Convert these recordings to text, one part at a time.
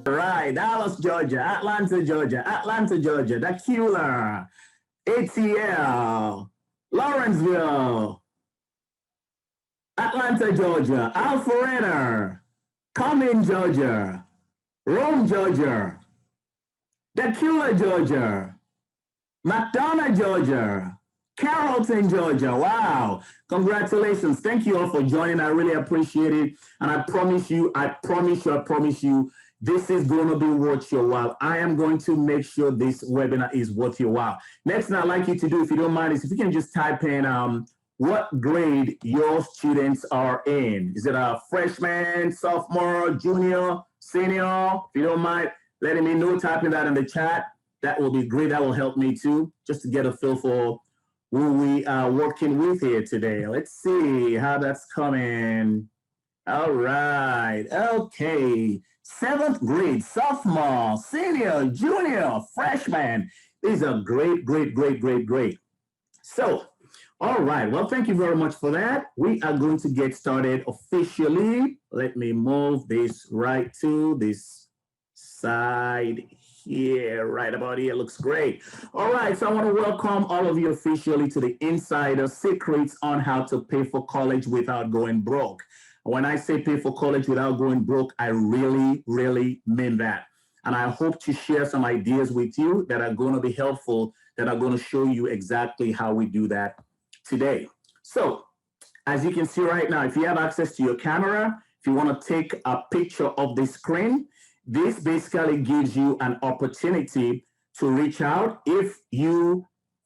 Right, Dallas, Georgia, Atlanta, Georgia, the Killer, ATL, Lawrenceville, Atlanta, Georgia, Alpharetta, Cumming, Georgia, Rome, Georgia, Decatur, Georgia, McDonough, Georgia, Carrollton, Georgia. Wow. Congratulations. Thank you all for joining. I really appreciate it. And I promise you, this is going to be worth your while. I am going to make sure this webinar is worth your while. Next thing I'd like you to do, if you don't mind, is if you can just type in what grade your students are in. Is it a freshman, sophomore, junior, senior? If you don't mind letting me know, typing that in the chat. That will be great. That will help me too, just to get a feel for who we are working with here today. Let's see how that's coming. All right. Okay. 7th grade, sophomore, senior, junior, freshman. These are great. So, all right. Well, thank you very much for that. We are going to get started officially. Let me move this right to this side here, right about here. Looks great. All right. So I want to welcome all of you officially to the Insider Secrets on How to Pay for College Without Going Broke. When I say pay for college without going broke, I really mean that. And I hope to share some ideas with you that are going to be helpful, that are going to show you exactly how we do that today. So as you can see right now, if you have access to your camera, if you want to take a picture of the screen, this basically gives you an opportunity to reach out if you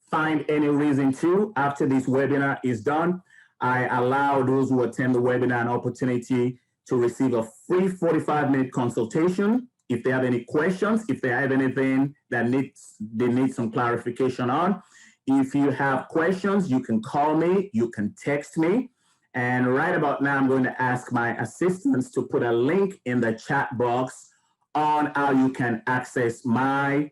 find any reason to after this webinar is done. I allow those who attend the webinar an opportunity to receive a free 45-minute consultation. If they have any questions, if they have anything that they need some clarification on. If you have questions, you can call me, you can text me. And right about now, I'm going to ask my assistants to put a link in the chat box on how you can access my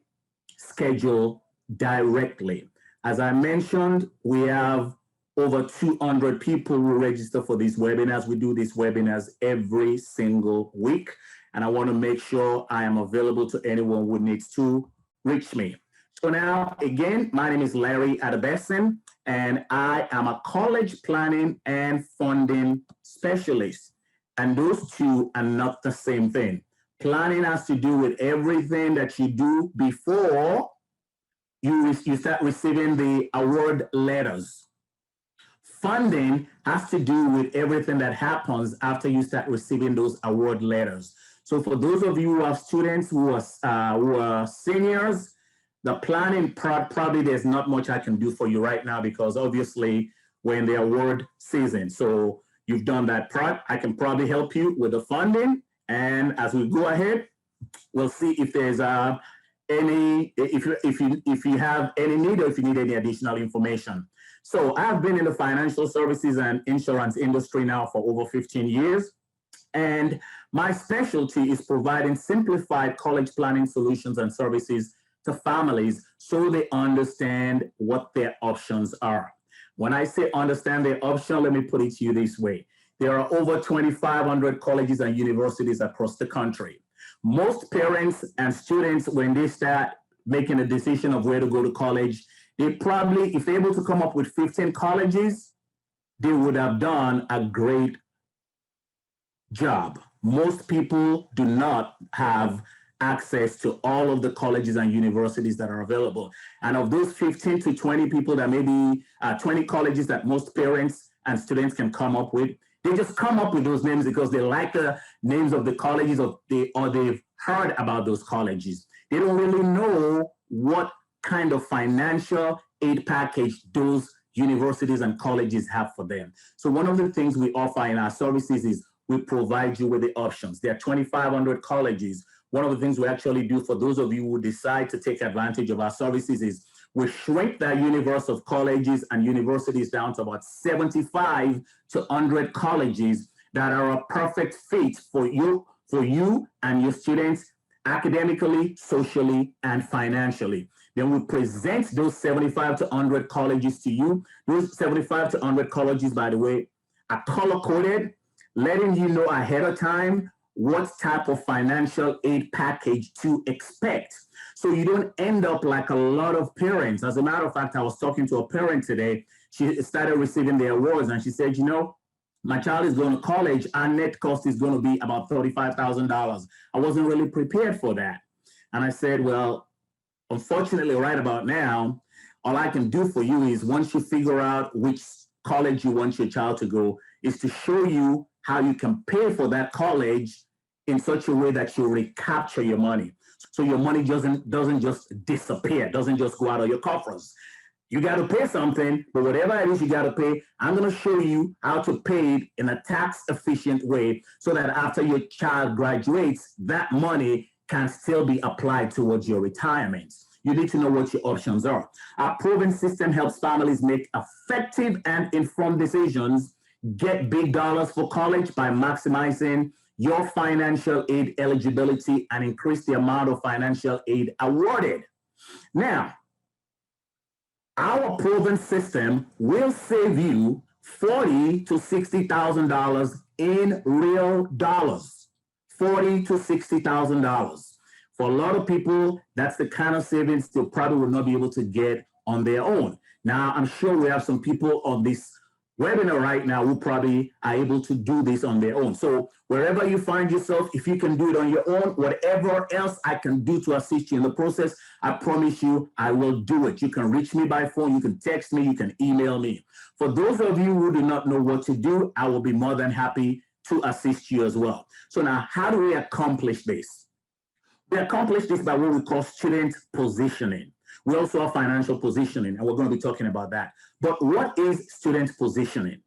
schedule directly. As I mentioned, we have over 200 people who register for these webinars. We do these webinars every single week. And I want to make sure I am available to anyone who needs to reach me. So now, again, my name is Larry Adebesin, and I am a college planning and funding specialist. And those two are not the same thing. Planning has to do with everything that you do before you start receiving the award letters. Funding has to do with everything that happens after you start receiving those award letters. So for those of you who have students who are seniors, the planning part, probably there's not much I can do for you right now because obviously we're in the award season. So you've done that part. I can probably help you with the funding. And as we go ahead, we'll see if there's if you have any need or if you need any additional information. So I've been in the financial services and insurance industry now for over 15 years. And my specialty is providing simplified college planning solutions and services to families so they understand what their options are. When I say understand their option, let me put it to you this way. There are over 2,500 colleges and universities across the country. Most parents and students, when they start making a decision of where to go to college, they probably, if they're able to come up with 15 colleges, they would have done a great job. Most people do not have access to all of the colleges and universities that are available. And of those 15 to 20 people, that may be 20 colleges that most parents and students can come up with, they just come up with those names because they like the names of the colleges or they've heard about those colleges. They don't really know what kind of financial aid package those universities and colleges have for them. So one of the things we offer in our services is we provide you with the options. There are 2,500 colleges. One of the things we actually do for those of you who decide to take advantage of our services is we shrink that universe of colleges and universities down to about 75 to 100 colleges that are a perfect fit for you and your students academically, socially, and financially. Then we present those 75 to 100 colleges to you. Those 75 to 100 colleges, by the way, are color-coded. letting you know ahead of time what type of financial aid package to expect. So you don't end up like a lot of parents. As a matter of fact, I was talking to a parent today. She started receiving the awards and she said, you know, my child is going to college. Our net cost is going to be about $35,000. I wasn't really prepared for that. And I said, well, unfortunately, right about now, all I can do for you is once you figure out which college you want your child to go, is to show you how you can pay for that college in such a way that you recapture your money. So your money doesn't just disappear, doesn't just go out of your coffers. You got to pay something, but whatever it is you got to pay, I'm going to show you how to pay it in a tax efficient way so that after your child graduates, that money can still be applied towards your retirement. You need to know what your options are. Our proven system helps families make effective and informed decisions, get big dollars for college by maximizing your financial aid eligibility and increase the amount of financial aid awarded. Now, our proven system will save you $40,000 to $60,000 in real dollars. $40,000 to $60,000. For a lot of people, that's the kind of savings they probably will not be able to get on their own. Now, I'm sure we have some people on this webinar right now who probably are able to do this on their own. So wherever you find yourself, if you can do it on your own, whatever else I can do to assist you in the process, I promise you I will do it. You can reach me by phone, you can text me, you can email me. For those of you who do not know what to do, I will be more than happy to assist you as well. So now, how do we accomplish this? We accomplish this by what we call student positioning. We also have financial positioning, and we're going to be talking about that. But what is student positioning?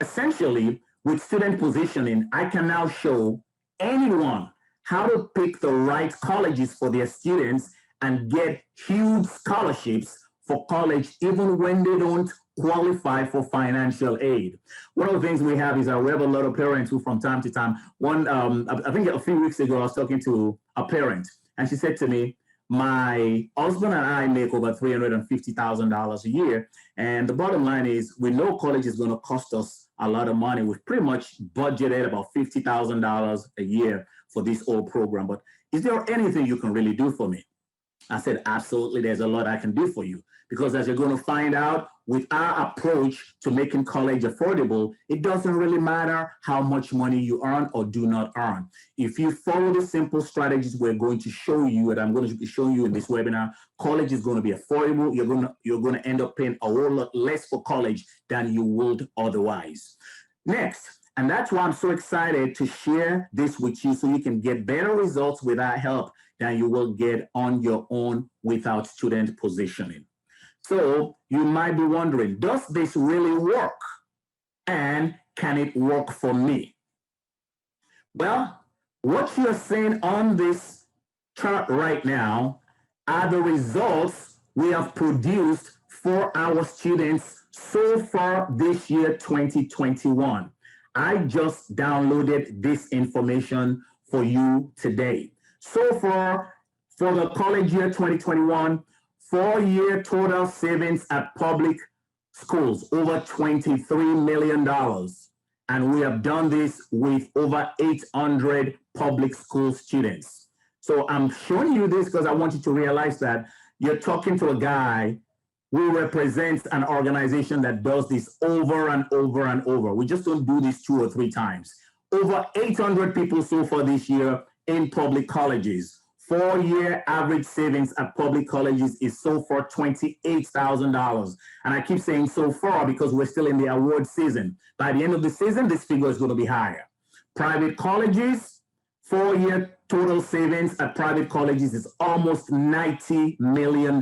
Essentially, with student positioning, I can now show anyone how to pick the right colleges for their students and get huge scholarships for college, even when they don't qualify for financial aid. One of the things we have is we have a lot of parents who from time to time, I think a few weeks ago, I was talking to a parent and she said to me, my husband and I make over $350,000 a year. And the bottom line is we know college is going to cost us a lot of money. We've pretty much budgeted about $50,000 a year for this whole program. But is there anything you can really do for me? I said, absolutely, there's a lot I can do for you. Because as you're going to find out, with our approach to making college affordable, it doesn't really matter how much money you earn or do not earn. If you follow the simple strategies we're going to show you, and I'm going to be showing you in this webinar, college is going to be affordable. You're going to end up paying a whole lot less for college than you would otherwise. Next, and that's why I'm so excited to share this with you so you can get better results with our help than you will get on your own without student positioning. So you might be wondering, does this really work? And can it work for me? Well, what you're seeing on this chart right now are the results we have produced for our students so far this year, 2021. I just downloaded this information for you today. So far, for the college year 2021, 4-year total savings at public schools, over $23 million. And we have done this with over 800 public school students. So I'm showing you this because I want you to realize that you're talking to a guy who represents an organization that does this over and over and over. We just don't do this 2 or 3 times. Over 800 people so far this year in public colleges. 4-year average savings at public colleges is so far $28,000. And I keep saying so far because we're still in the award season. By the end of the season, this figure is going to be higher. Private colleges, 4-year total savings at private colleges is almost $90 million.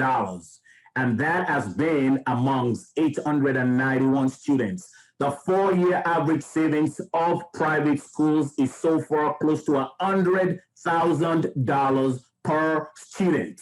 And that has been amongst 891 students. The 4-year average savings of private schools is so far close to $100,000 per student.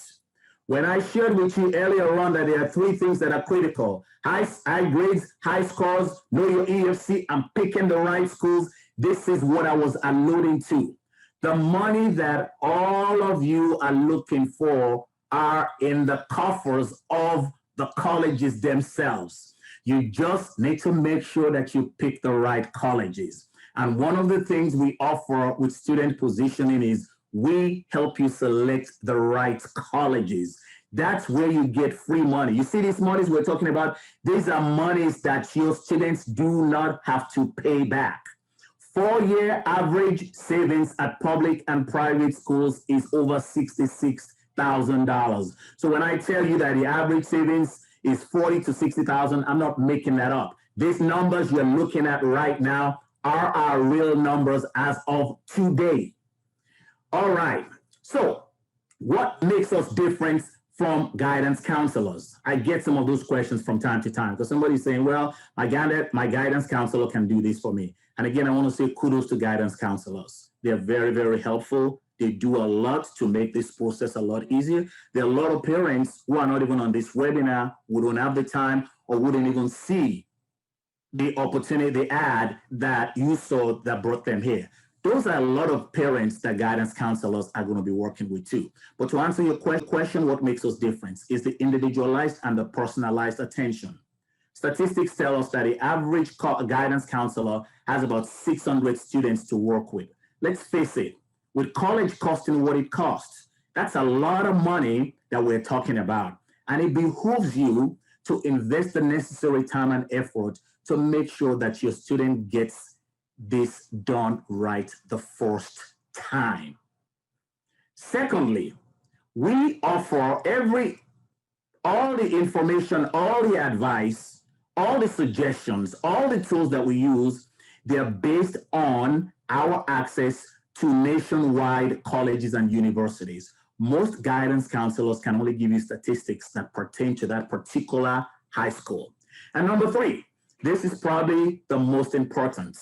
When I shared with you earlier on that there are 3 things that are critical: high grades, high scores, know your EFC, and picking the right schools, this is what I was alluding to. The money that all of you are looking for are in the coffers of the colleges themselves. You just need to make sure that you pick the right colleges. And one of the things we offer with student positioning is we help you select the right colleges. That's where you get free money. You see these monies we're talking about? These are monies that your students do not have to pay back. 4-year average savings at public and private schools is over $66,000. So when I tell you that the average savings is 40 to 60,000, I'm not making that up. These numbers you're looking at right now are our real numbers as of today. All right. So what makes us different from guidance counselors? I get some of those questions from time to time because somebody's saying, well, my guidance counselor can do this for me. And again, I want to say kudos to guidance counselors. They're very, very helpful. They do a lot to make this process a lot easier. There are a lot of parents who are not even on this webinar, who don't have the time or wouldn't even see the opportunity, the ad that you saw that brought them here. Those are a lot of parents that guidance counselors are going to be working with too. But to answer your question, what makes us different is the individualized and the personalized attention. Statistics tell us that the average guidance counselor has about 600 students to work with. Let's face it, with college costing what it costs, that's a lot of money that we're talking about. And it behooves you to invest the necessary time and effort to make sure that your student gets this done right the first time. Secondly, we offer all the information, all the advice, all the suggestions, all the tools that we use, they're based on our access to nationwide colleges and universities. Most guidance counselors can only give you statistics that pertain to that particular high school. And number three, this is probably the most important.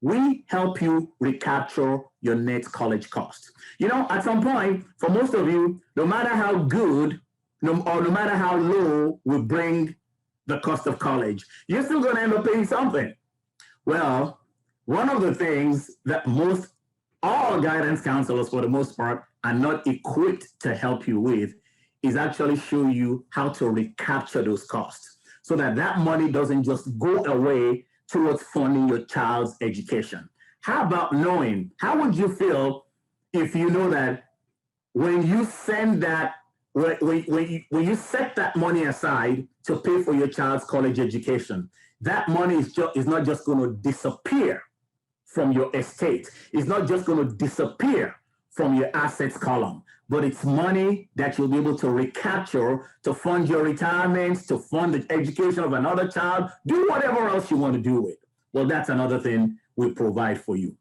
We help you recapture your net college cost. You know, at some point, for most of you, no matter how good no matter how low we bring the cost of college, you're still going to end up paying something. Well, one of the things that all guidance counselors, for the most part, are not equipped to help you with is actually show you how to recapture those costs so that that money doesn't just go away towards funding your child's education. How about knowing, how would you feel if you know that when you send that, when you set that money aside to pay for your child's college education, that money is not just going to disappear from your estate. It's not just going to disappear from your assets column, but it's money that you'll be able to recapture to fund your retirement, to fund the education of another child, do whatever else you want to do with. Well, that's another thing we provide for you.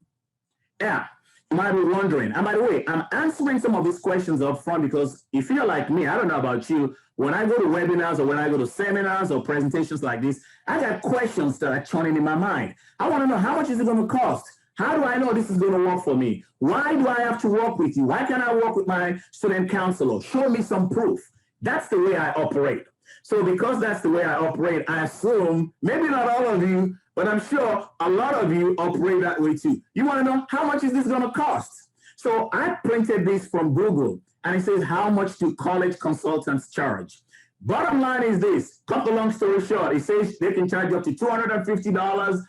Yeah, you might be wondering, and by the way, I'm answering some of these questions up front because if you're like me, I don't know about you, when I go to webinars or when I go to seminars or presentations like this, I got questions that are churning in my mind. I want to know, how much is it going to cost? How do I know this is going to work for me? Why do I have to work with you? Why can't I work with my student counselor? Show me some proof. That's the way I operate. So because that's the way I operate, I assume, maybe not all of you, but I'm sure a lot of you operate that way too. You want to know, how much is this going to cost? So I printed this from Google, and it says, how much do college consultants charge? Bottom line is this, cut the long story short, it says they can charge up to $250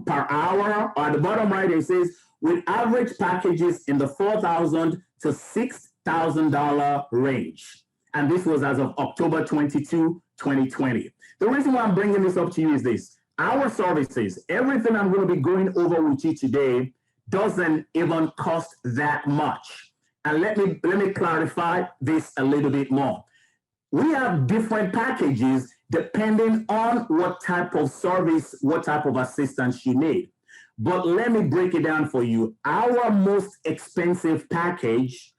per hour. Or at the bottom right, it says, with average packages in the $4,000 to $6,000 range. And this was as of October 22, 2020. The reason why I'm bringing this up to you is this. Our services, everything I'm going to be going over with you today, doesn't even cost that much. And let me clarify this a little bit more. We have different packages depending on what type of service, what type of assistance you need. But let me break it down for you. Our most expensive package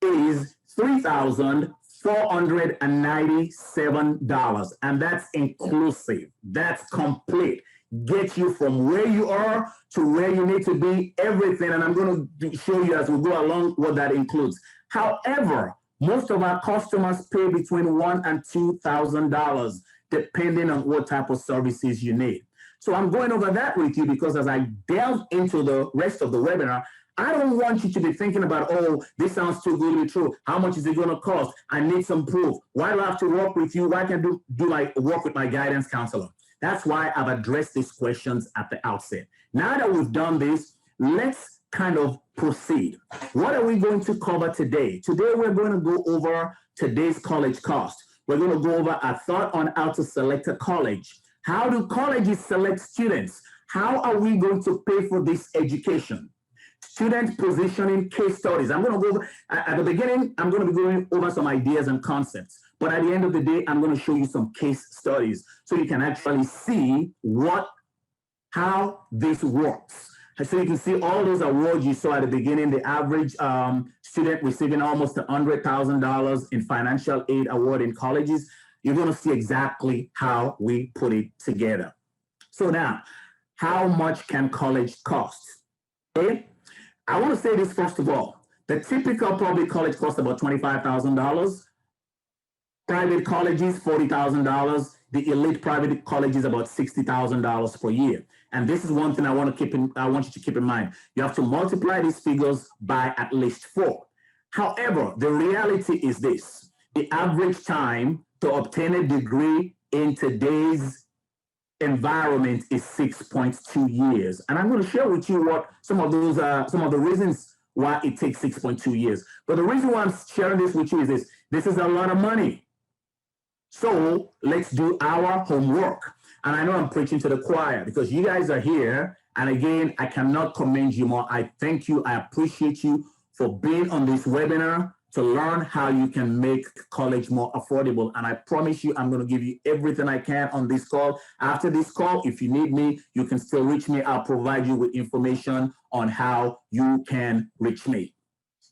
is $3,497, and that's inclusive. That's complete. Get you from where you are to where you need to be, everything. And I'm going to show you as we go along what that includes. However, most of our customers pay between $1,000 and $2,000, depending on what type of services you need. So I'm going over that with you because as I delve into the rest of the webinar, I don't want you to be thinking about, oh, this sounds too good to be true. How much is it going to cost? I need some proof. Why do I have to work with you? Why can't I do my work with my guidance counselor? That's why I've addressed these questions at the outset. Now that we've done this, let's kind of proceed. What are we going to cover today? Today, we're going to go over today's college cost. We're going to go over a thought on how to select a college. How do colleges select students? How are we going to pay for this education? Student positioning case studies. I'm going to go over, at the beginning, I'm going to be going over some ideas and concepts. But at the end of the day, I'm going to show you some case studies so you can actually see how this works. So you can see all those awards you saw at the beginning, the average student receiving almost $100,000 in financial aid award in colleges. You're going to see exactly how we put it together. So now, how much can college cost? Okay? I want to say this first of all. The typical public college costs about $25,000. Private colleges, $40,000. The elite private colleges, about $60,000 per year. And this is one thing I want you to keep in mind. You have to multiply these figures by at least 4. However, the reality is this: the average time to obtain a degree in today's environment is 6.2 years. And I'm going to share with you what some of the reasons why it takes 6.2 years. But the reason why I'm sharing this with you is this is a lot of money. So let's do our homework. And I know I'm preaching to the choir because you guys are here. And again, I cannot commend you more. I thank you. I appreciate you for being on this webinar to learn how you can make college more affordable. And I promise you, I'm going to give you everything I can on this call. After this call, if you need me, you can still reach me. I'll provide you with information on how you can reach me.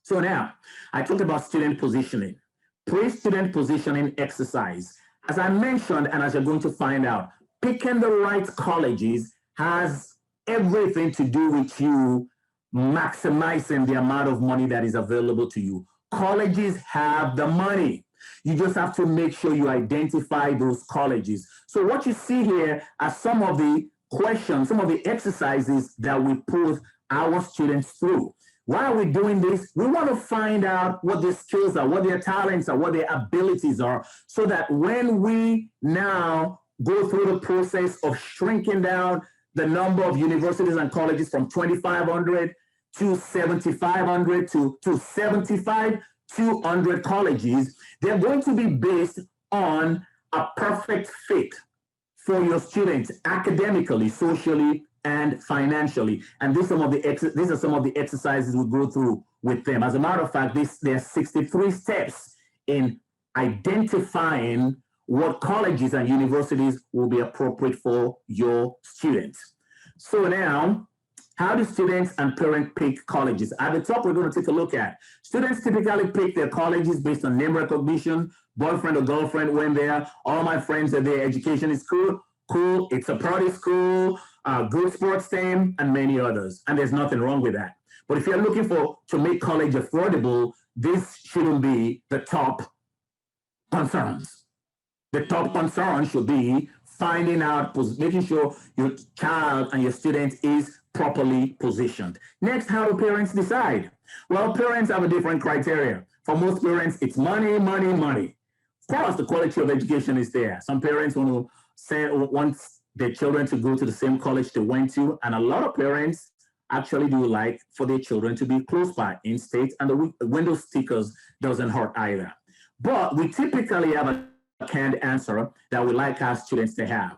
So now, I talked about student positioning. Pre-student positioning exercise. As I mentioned, and as you're going to find out, picking the right colleges has everything to do with you maximizing the amount of money that is available to you. Colleges have the money. You just have to make sure you identify those colleges. So what you see here are some of the questions, some of the exercises that we put our students through. Why are we doing this? We want to find out what their skills are, what their talents are, what their abilities are, so that when we now go through the process of shrinking down the number of universities and colleges from 2,500 to 7,500 to 7,200 colleges, they're going to be based on a perfect fit for your students academically, socially, and financially. And these are some of the exercises we go through with them. As a matter of fact, there are 63 steps in identifying what colleges and universities will be appropriate for your students. So now, how do students and parents pick colleges? At the top, we're going to take a look at students typically pick their colleges based on name recognition. Boyfriend or girlfriend went there. All my friends said their education is cool. It's a party school, good sports team, and many others. And there's nothing wrong with that. But if you're looking to make college affordable, this shouldn't be the top concerns. The top concern should be finding out, making sure your child and your student is properly positioned. Next, how do parents decide? Well, parents have a different criteria. For most parents, it's money, money, money. Of course, the quality of education is there. Some parents want their children to go to the same college they went to, and a lot of parents actually do like for their children to be close by, in state, and the window stickers doesn't hurt either. But we typically have a canned answer that we like our students to have.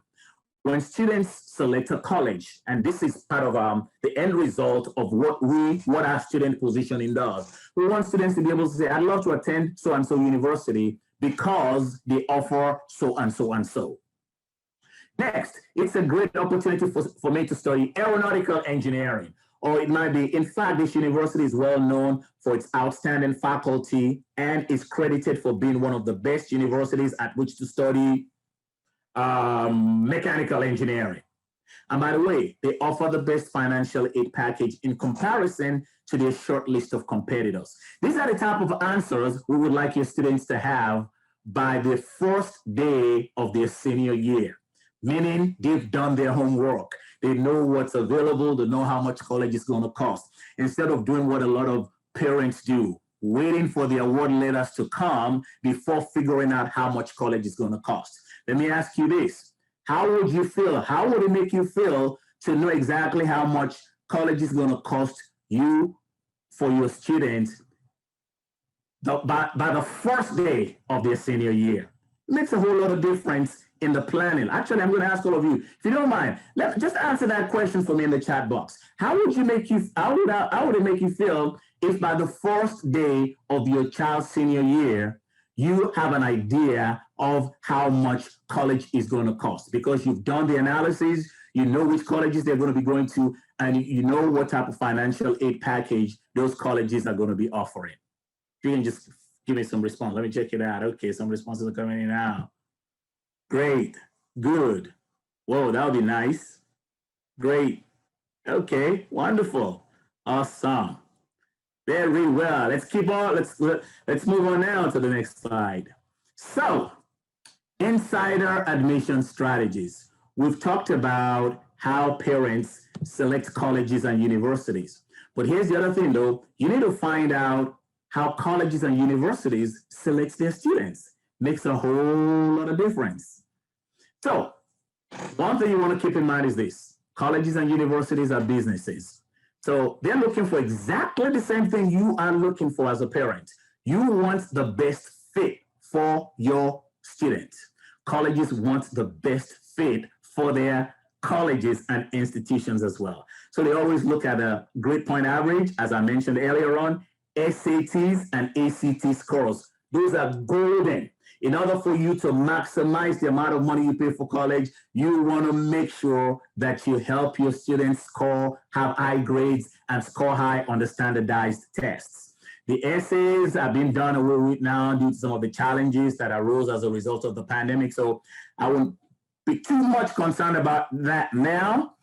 When students select a college, and this is part of the end result of what our student positioning does. We want students to be able to say, I'd love to attend so-and-so university because they offer so and so and so. Next, it's a great opportunity for me to study aeronautical engineering, or it might be, in fact, this university is well known for its outstanding faculty and is credited for being one of the best universities at which to study mechanical engineering. And by the way, they offer the best financial aid package in comparison to their short list of competitors. These are the type of answers we would like your students to have by the first day of their senior year, meaning they've done their homework. They know what's available, they know how much college is going to cost. Instead of doing what a lot of parents do, waiting for the award letters to come before figuring out how much college is going to cost. Let me ask you this. How would you feel? How would it make you feel to know exactly how much college is going to cost you for your students by the first day of their senior year? It makes a whole lot of difference in the planning. Actually, I'm going to ask all of you, if you don't mind, just answer that question for me in the chat box. How would it make you feel if by the first day of your child's senior year, you have an idea of how much college is going to cost? Because you've done the analysis, you know which colleges they're going to be going to, and you know what type of financial aid package those colleges are going to be offering. If you can just give me some response. Let me check it out. Okay, some responses are coming in now. Great, good. Whoa, that would be nice. Great. Okay, wonderful. Awesome. Very well. Let's keep on. Let's move on now to the next slide. So, insider admission strategies. We've talked about how parents select colleges and universities. But here's the other thing, though. You need to find out how colleges and universities select their students. Makes a whole lot of difference. So, one thing you want to keep in mind is this. Colleges and universities are businesses. So they're looking for exactly the same thing you are looking for as a parent. You want the best fit for your student. Colleges want the best fit for their colleges and institutions as well. So they always look at a grade point average, as I mentioned earlier on, SATs and ACT scores. Those are golden. In order for you to maximize the amount of money you pay for college, you want to make sure that you help your students have high grades, and score high on the standardized tests. The essays have been done away with now due to some of the challenges that arose as a result of the pandemic. So I won't be too much concerned about that now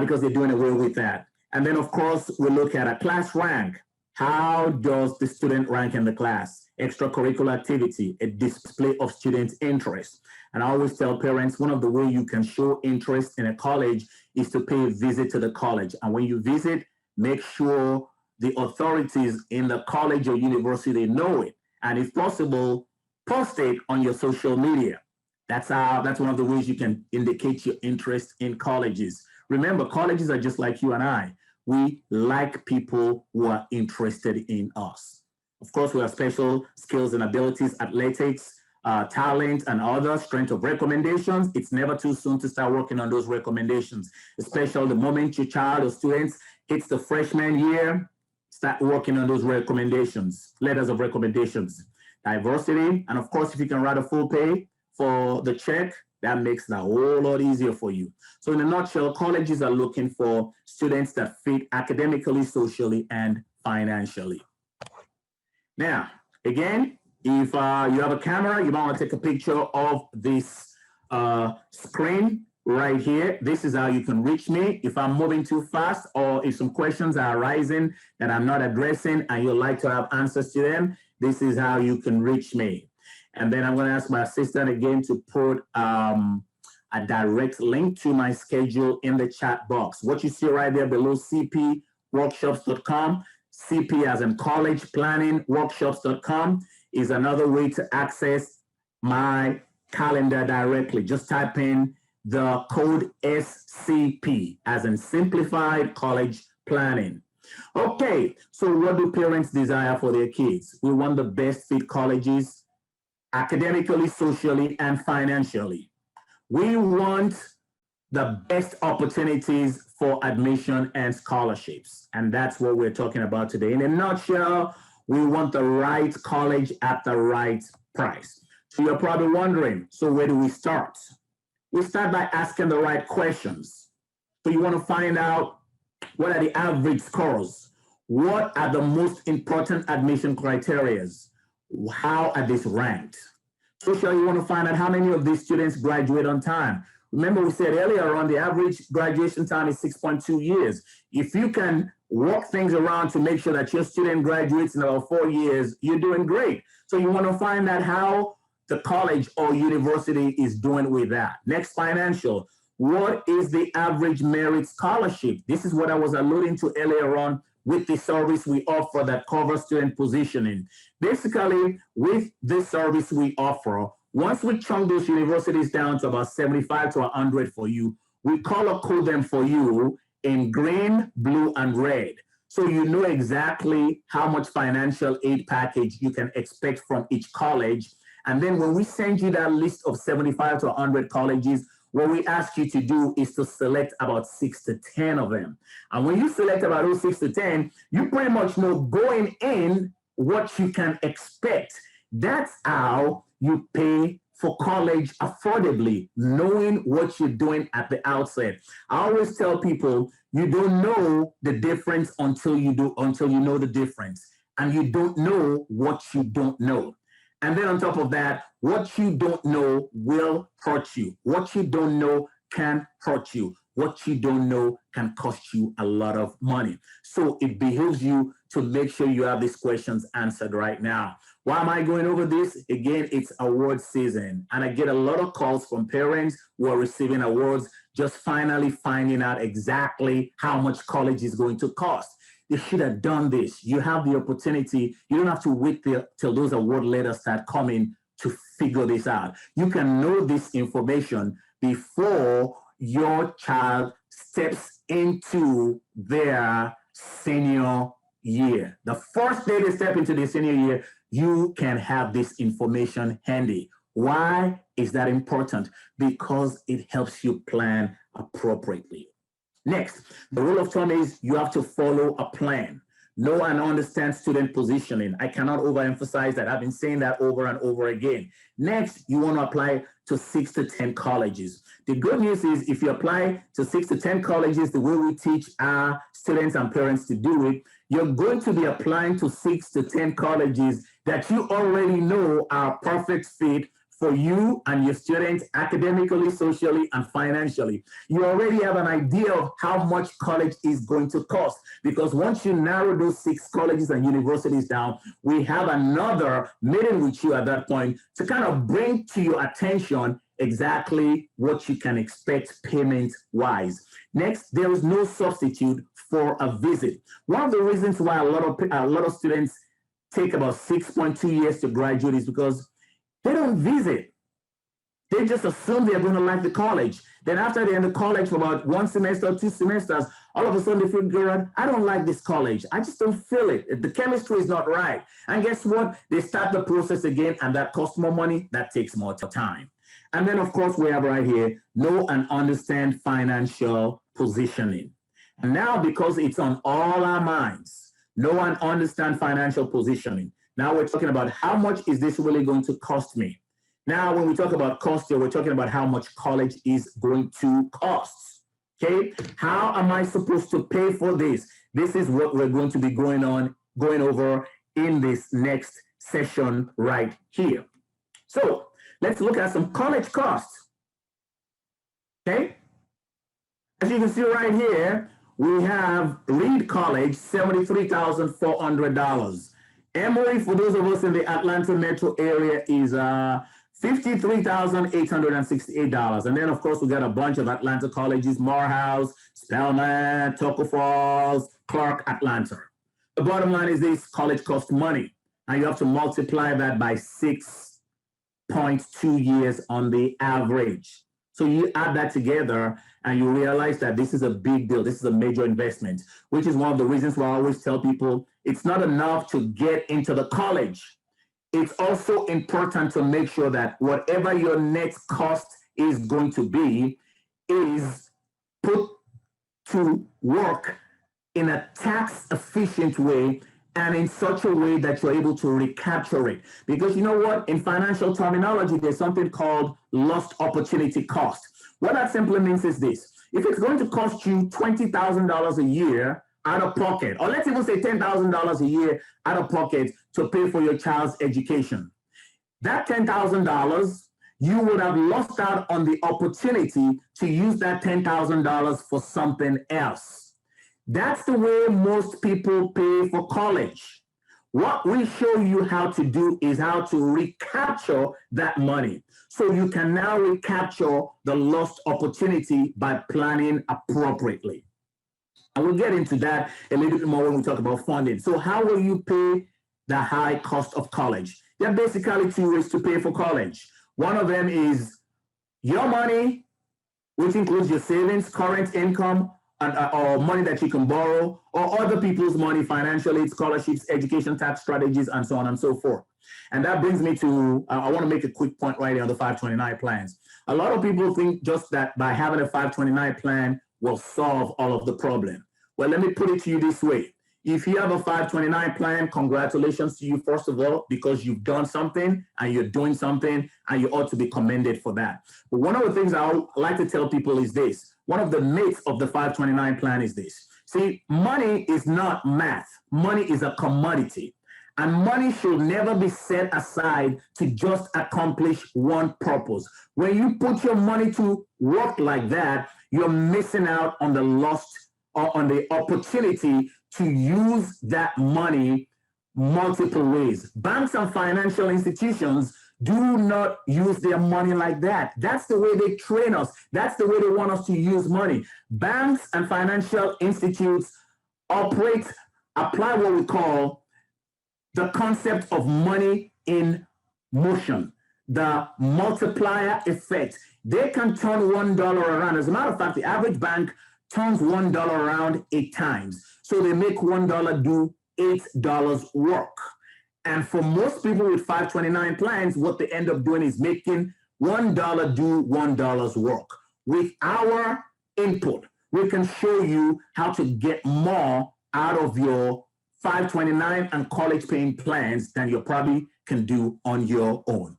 because they're doing away with that. And then, of course, we look at a class rank. How does the student rank in the class? Extracurricular activity, a display of student interest. And I always tell parents, one of the ways you can show interest in a college is to pay a visit to the college. And when you visit, make sure the authorities in the college or university know it. And if possible, post it on your social media. That's one of the ways you can indicate your interest in colleges. Remember, colleges are just like you and I. We like people who are interested in us. Of course, we have special skills and abilities, athletics, talent, and other strength of recommendations. It's never too soon to start working on those recommendations, especially the moment your child or students hits the freshman year, start working on those recommendations, letters of recommendations. Diversity, and of course, if you can write a full pay for the check, that makes it a whole lot easier for you. So in a nutshell, colleges are looking for students that fit academically, socially, and financially. Now, again, if you have a camera, you might want to take a picture of this screen right here. This is how you can reach me. If I'm moving too fast or if some questions are arising that I'm not addressing and you'd like to have answers to them, this is how you can reach me. And then I'm going to ask my assistant again to put a direct link to my schedule in the chat box. What you see right there below, cpworkshops.com. CP as in college planning workshops.com is another way to access my calendar directly. Just type in the code SCP as in Simplified College Planning. Okay, so what do parents desire for their kids? We want the best fit colleges academically, socially, and financially. We want the best opportunities for admission and scholarships. And that's what we're talking about today. In a nutshell, we want the right college at the right price. So you're probably wondering, so where do we start? We start by asking the right questions. So you want to find out, what are the average scores? What are the most important admission criteria? How are these ranked? Socially, you want to find out how many of these students graduate on time. Remember, we said earlier on, the average graduation time is 6.2 years. If you can work things around to make sure that your student graduates in about 4 years, you're doing great. So you want to find out how the college or university is doing with that. Next, financial. What is the average merit scholarship? This is what I was alluding to earlier on with the service we offer that covers student positioning. Basically, with this service we offer, Once we chunk those universities down to about 75 to 100 for you, we color code them for you in green, blue, and red. So you know exactly how much financial aid package you can expect from each college. And then when we send you that list of 75 to 100 colleges, what we ask you to do is to select about 6 to 10 of them. And when you select about those 6 to 10, you pretty much know going in what you can expect. That's how you pay for college affordably, knowing what you're doing at the outset. I always tell people, you don't know the difference until you know the difference. And you don't know what you don't know. And then on top of that, what you don't know will hurt you. What you don't know can hurt you. What you don't know can cost you a lot of money. So it behooves you to make sure you have these questions answered right now. Why am I going over this? Again, it's award season. And I get a lot of calls from parents who are receiving awards, just finally finding out exactly how much college is going to cost. You should have done this. You have the opportunity. You don't have to wait till those award letters start coming to figure this out. You can know this information before your child steps into their senior year. The first day they step into the senior year, you can have this information handy. Why is that important? Because it helps you plan appropriately. Next, the rule of thumb is you have to follow a plan. Know and understand student positioning. I cannot overemphasize that. I've been saying that over and over again. Next, you want to apply to 6 to 10 colleges. The good news is if you apply to 6 to 10 colleges the way we teach our students and parents to do it, you're going to be applying to 6 to 10 colleges that you already know are a perfect fit for you and your students academically, socially, and financially. You already have an idea of how much college is going to cost, because once you narrow those 6 colleges and universities down, we have another meeting with you at that point to kind of bring to your attention exactly what you can expect payment-wise. Next, there is no substitute for a visit. One of the reasons why a lot of students take about 6.2 years to graduate is because they don't visit. They just assume they're going to like the college. Then after they're in the college for about 1 semester, 2 semesters, all of a sudden they figure out, I don't like this college. I just don't feel it. The chemistry is not right. And guess what? They start the process again, and that costs more money. That takes more time. And then, of course, we have right here, know and understand financial positioning. And now, because it's on all our minds, know and understand financial positioning. Now we're talking about how much is this really going to cost me? Now, when we talk about cost here, we're talking about how much college is going to cost. Okay, how am I supposed to pay for this? This is what we're going to be going over in this next session right here. So let's look at some college costs. Okay, as you can see right here, we have Reed College, $73,400. Emory, for those of us in the Atlanta metro area, is $53,868. And then, of course, we got a bunch of Atlanta colleges: Morehouse, Spelman, Tucker Falls, Clark, Atlanta. The bottom line is this: college costs money. And you have to multiply that by 6.2 years on the average. So you add that together and you realize that this is a big deal. This is a major investment, which is one of the reasons why I always tell people it's not enough to get into the college. It's also important to make sure that whatever your net cost is going to be is put to work in a tax efficient way and in such a way that you're able to recapture it. Because you know what? In financial terminology, there's something called lost opportunity cost. What that simply means is this: if it's going to cost you $20,000 a year out of pocket, or let's even say $10,000 a year out of pocket to pay for your child's education, that $10,000, you would have lost out on the opportunity to use that $10,000 for something else. That's the way most people pay for college. What we show you how to do is how to recapture that money. So you can now recapture the lost opportunity by planning appropriately. And we'll get into that a little bit more when we talk about funding. So how will you pay the high cost of college? There are basically 2 ways to pay for college. One of them is your money, which includes your savings, current income, and, or money that you can borrow, or other people's money, financial aid, scholarships, education tax strategies, and so on and so forth. And that brings me to, I want to make a quick point right here on the 529 plans. A lot of people think just that by having a 529 plan will solve all of the problem. Well, let me put it to you this way. If you have a 529 plan, congratulations to you, first of all, because you've done something and you're doing something and you ought to be commended for that. But one of the things I like to tell people is this. One of the myths of the 529 plan is this. See, money is not math. Money is a commodity. And money should never be set aside to just accomplish one purpose. When you put your money to work like that, you're missing out on the lost or on the opportunity to use that money multiple ways. Banks and financial institutions do not use their money like that. That's the way they train us. That's the way they want us to use money. Banks and financial institutes apply what we call the concept of money in motion, the multiplier effect. They can turn $1 around. As a matter of fact, the average bank turns $1 around 8 times. So they make $1 do $8 work. And for most people with 529 plans, what they end up doing is making $1 do $1 work. With our input, we can show you how to get more out of your 529 and college paying plans than you probably can do on your own.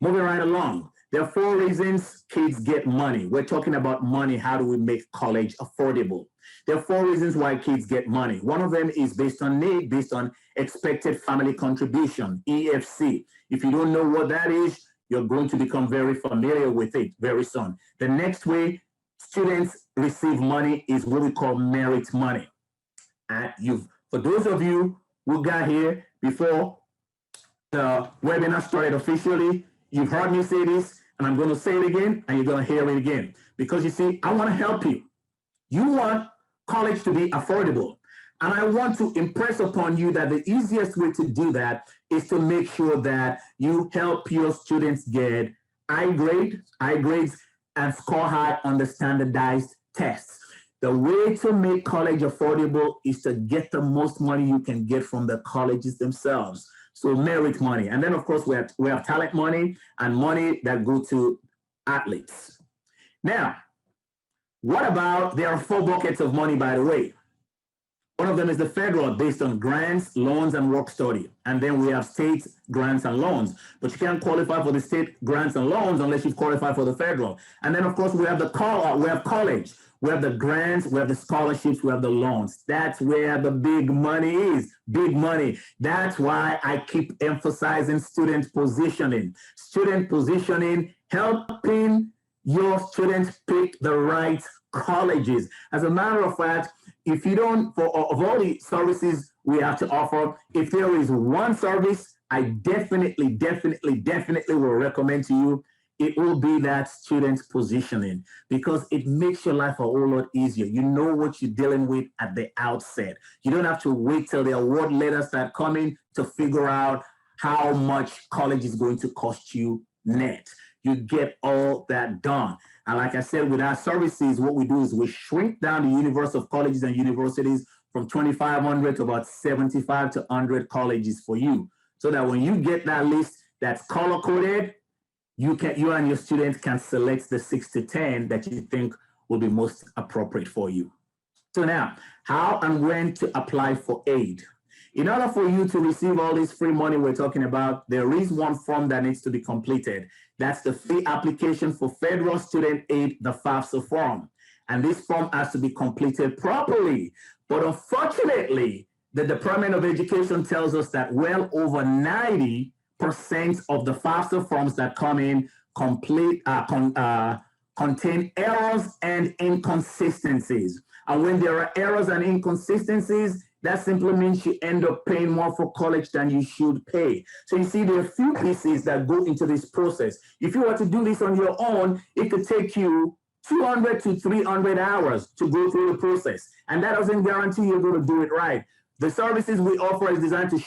Moving right along. There are 4 reasons kids get money. We're talking about money. How do we make college affordable? There are 4 reasons why kids get money. One of them is based on need, based on expected family contribution, EFC. If you don't know what that is, you're going to become very familiar with it very soon. The next way students receive money is what we call merit money. And for those of you who got here before the webinar started officially, you've heard me say this, and I'm going to say it again, and you're going to hear it again. Because you see, I want to help you. You want college to be affordable. And I want to impress upon you that the easiest way to do that is to make sure that you help your students get high grades, and score high on the standardized tests. The way to make college affordable is to get the most money you can get from the colleges themselves. So merit money. And then, of course, we have talent money and money that go to athletes. Now, what about, there are 4 buckets of money, by the way. One of them is the federal, based on grants, loans, and work study. And then we have state grants and loans. But you can't qualify for the state grants and loans unless you qualify for the federal. And then, of course, we have college. We have the grants, we have the scholarships, we have the loans. That's where the big money is, big money. That's why I keep emphasizing student positioning. Student positioning, helping your students pick the right colleges. As a matter of fact, if you don't, of all the services we have to offer, if there is one service I definitely will recommend to you, it will be that student positioning, because it makes your life a whole lot easier. You know what you're dealing with at the outset. You don't have to wait till the award letters start coming to figure out how much college is going to cost you net. You get all that done. And like I said, with our services, what we do is we shrink down the universe of colleges and universities from 2,500 to about 75 to 100 colleges for you. So that when you get that list that's color-coded, you and your students can select the 6 to 10 that you think will be most appropriate for you. So now, how and when to apply for aid? In order for you to receive all this free money we're talking about, there is one form that needs to be completed. That's the free application for federal student aid, the FAFSA form. And this form has to be completed properly. But unfortunately, the Department of Education tells us that well over 90% of the FAFSA forms that come in contain errors and inconsistencies. And when there are errors and inconsistencies, that simply means you end up paying more for college than you should pay. So you see, there are a few pieces that go into this process. If you were to do this on your own, it could take you 200 to 300 hours to go through the process. And that doesn't guarantee you're going to do it right. The services we offer is designed to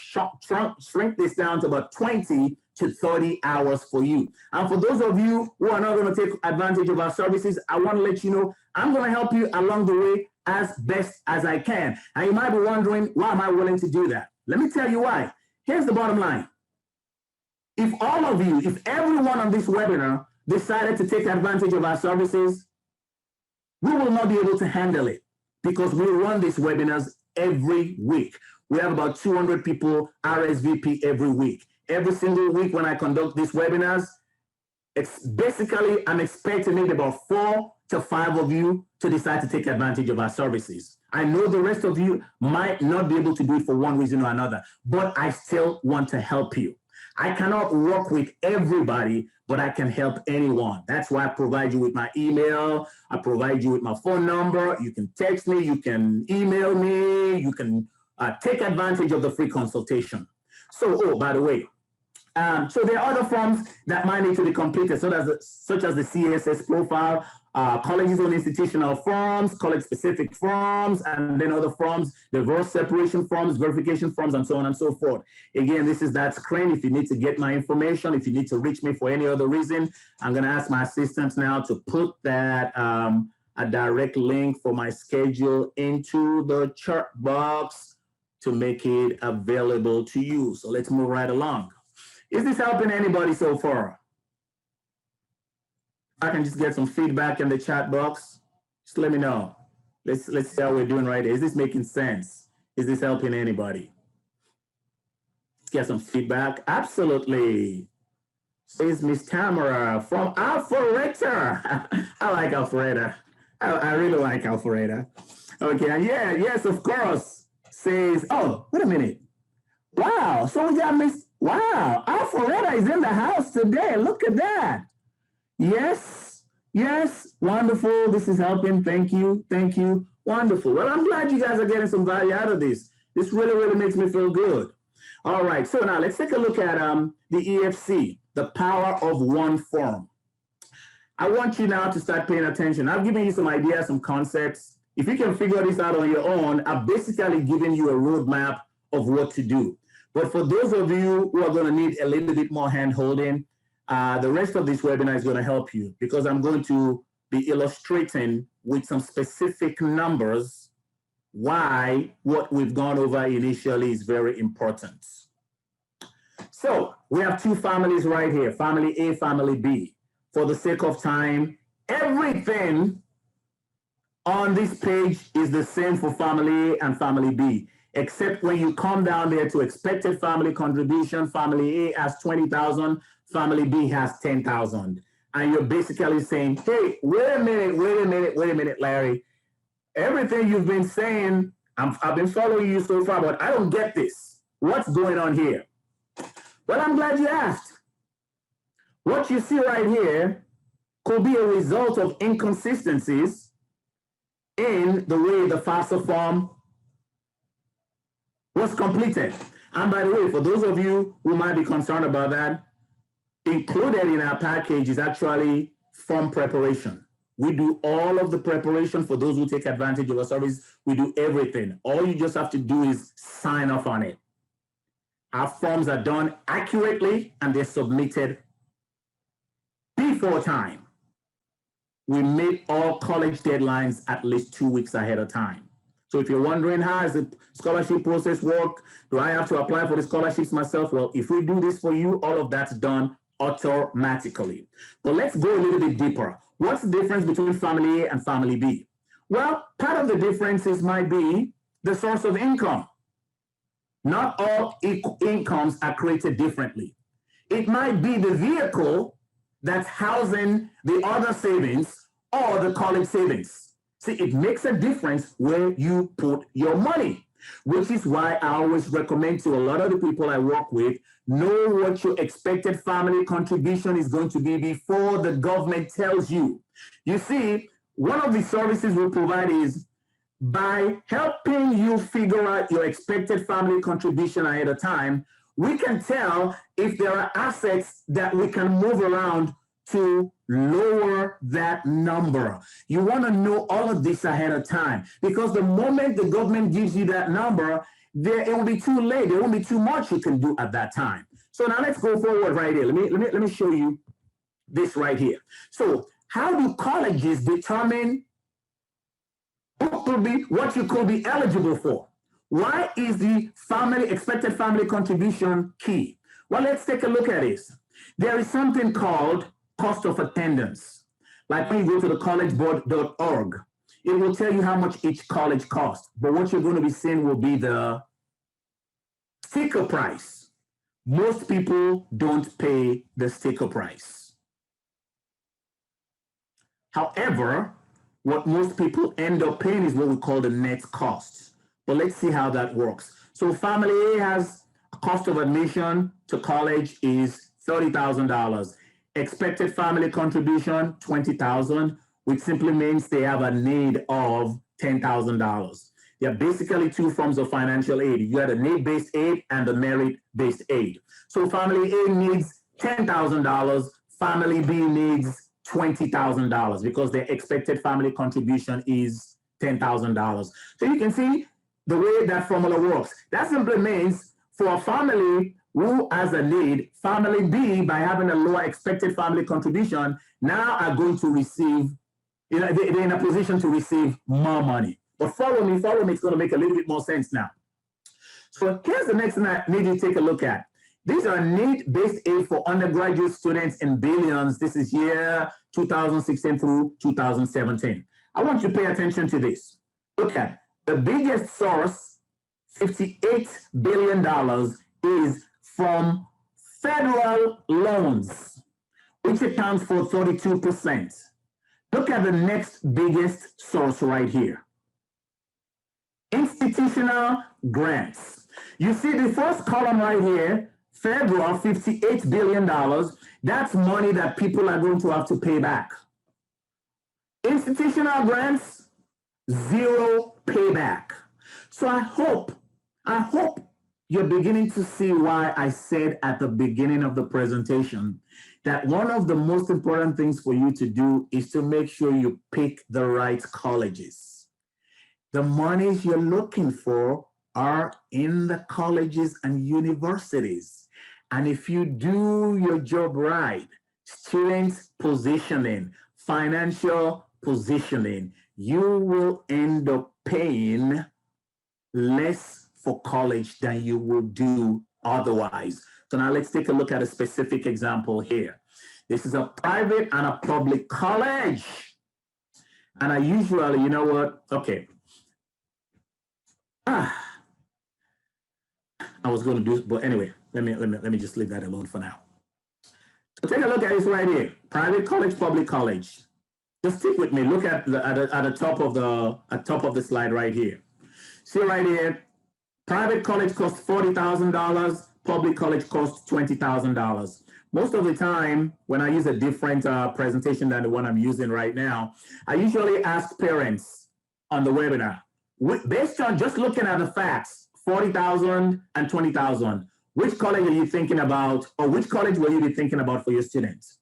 shrink this down to about 20 to 30 hours for you. And for those of you who are not going to take advantage of our services, I want to let you know I'm going to help you along the way as best as I can. And you might be wondering, why am I willing to do that? Let me tell you why. Here's the bottom line. If all of you, if everyone on this webinar decided to take advantage of our services, we will not be able to handle it because we run these webinars every week. We have about 200 people RSVP every week. Every single week when I conduct these webinars, it's basically, I'm expecting maybe about 4 to 5 of you to decide to take advantage of our services. I know the rest of you might not be able to do it for one reason or another, but I still want to help you. I cannot work with everybody, but I can help anyone. That's why I provide you with my email. I provide you with my phone number. You can text me, you can email me, you can take advantage of the free consultation. So, oh, by the way, so there are other forms that might need to be completed, such as the CSS profile, college's own institutional forms, college-specific forms, and then other forms, divorce separation forms, verification forms, and so on and so forth. Again, this is that screen. If you need to get my information, if you need to reach me for any other reason, I'm going to ask my assistants now to put that a direct link for my schedule into the chat box to make it available to you. So let's move right along. Is this helping anybody so far? I can just get some feedback in the chat box. Just let me know. Let's see how we're doing right here. Is this making sense? Is this helping anybody? Let's get some feedback. Absolutely. Says Miss Tamara from Alpharetta. I like Alpharetta. I really like Alpharetta. Okay, and yeah, yes, of course. Says, oh, wait a minute. Wow, so we got Miss, wow, Alpharetta is in the house today. Look at that. Yes, yes, wonderful. This is helping. Thank you, thank you. Wonderful. Well, I'm glad you guys are getting some value out of this. This really, really makes me feel good. All right, so now let's take a look at the EFC, the power of one form. I want you now to start paying attention. I've given you some ideas, some concepts. If you can figure this out on your own, I've basically given you a roadmap of what to do. But for those of you who are going to need a little bit more hand-holding, the rest of this webinar is going to help you because I'm going to be illustrating with some specific numbers why what we've gone over initially is very important. So we have two families right here, family A, family B. For the sake of time, everything on this page is the same for family A and family B, except when you come down there to expected family contribution, family A has 20,000, family B has 10,000. And you're basically saying, hey, wait a minute, Larry. Everything you've been saying, I've been following you so far, but I don't get this. What's going on here? Well, I'm glad you asked. What you see right here could be a result of inconsistencies in the way the FAFSA form was completed. And by the way, for those of you who might be concerned about that, included in our package is actually form preparation. We do all of the preparation for those who take advantage of our service. We do everything. All you just have to do is sign off on it. Our forms are done accurately and they're submitted before time. We make all college deadlines at least 2 weeks ahead of time. So if you're wondering how does the scholarship process work, do I have to apply for the scholarships myself? Well, if we do this for you, all of that's done automatically. But let's go a little bit deeper. What's the difference between family A and family B? Well, part of the differences might be the source of income. Not all incomes are created differently. It might be the vehicle that's housing the other savings or the college savings. See, it makes a difference where you put your money, which is why I always recommend to a lot of the people I work with, know what your expected family contribution is going to be before the government tells you. You see, one of the services we provide is by helping you figure out your expected family contribution ahead of time, we can tell if there are assets that we can move around to lower that number. You want to know all of this ahead of time because the moment the government gives you that number, it will be too late. There won't be too much you can do at that time. So now let's go forward right here. Let me show you this right here. So how do colleges determine what you could be eligible for? Why is the expected family contribution key? Well, let's take a look at this. There is something called cost of attendance. Like when you go to the collegeboard.org, it will tell you how much each college costs. But what you're going to be seeing will be the sticker price. Most people don't pay the sticker price. However, what most people end up paying is what we call the net cost. But let's see how that works. So family A has a cost of admission to college is $30,000. Expected family contribution, $20,000, which simply means they have a need of $10,000. There are basically two forms of financial aid. You have the need-based aid and the merit-based aid. So family A needs $10,000, family B needs $20,000 because their expected family contribution is $10,000. So you can see the way that formula works. That simply means for a family who has a need, family B, by having a lower expected family contribution, now are going to receive, they're in a position to receive more money. But follow me, it's going to make a little bit more sense now. So here's the next thing I need you to take a look at. These are need-based aid for undergraduate students in billions. This is year 2016 through 2017. I want you to pay attention to this. Look at the biggest source, $58 billion, is from federal loans, which accounts for 32%. Look at the next biggest source right here. Institutional grants. You see the first column right here, federal, $58 billion. That's money that people are going to have to pay back. Institutional grants, zero payback. So I hope you're beginning to see why I said at the beginning of the presentation that one of the most important things for you to do is to make sure you pick the right colleges. The monies you're looking for are in the colleges and universities. And if you do your job right, student positioning, financial positioning, you will end up paying less for college than you would do otherwise. So now let's take a look at a specific example here. This is a private and a public college. And I usually, you know what? Okay. I was going to do, but anyway, let me just leave that alone for now. So take a look at this right here. Private college, public college. Just stick with me. Look at the top of the slide right here. See right here, private college costs $40,000, public college costs $20,000. Most of the time, when I use a different presentation than the one I'm using right now, I usually ask parents on the webinar, based on just looking at the facts, 40,000 and 20,000, which college are you thinking about, or which college will you be thinking about for your students?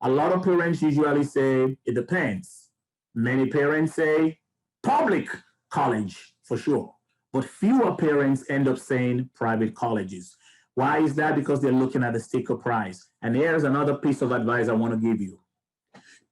A lot of parents usually say, it depends. Many parents say, public college, for sure. But fewer parents end up saying private colleges. Why is that? Because they're looking at the sticker price. And here's another piece of advice I want to give you.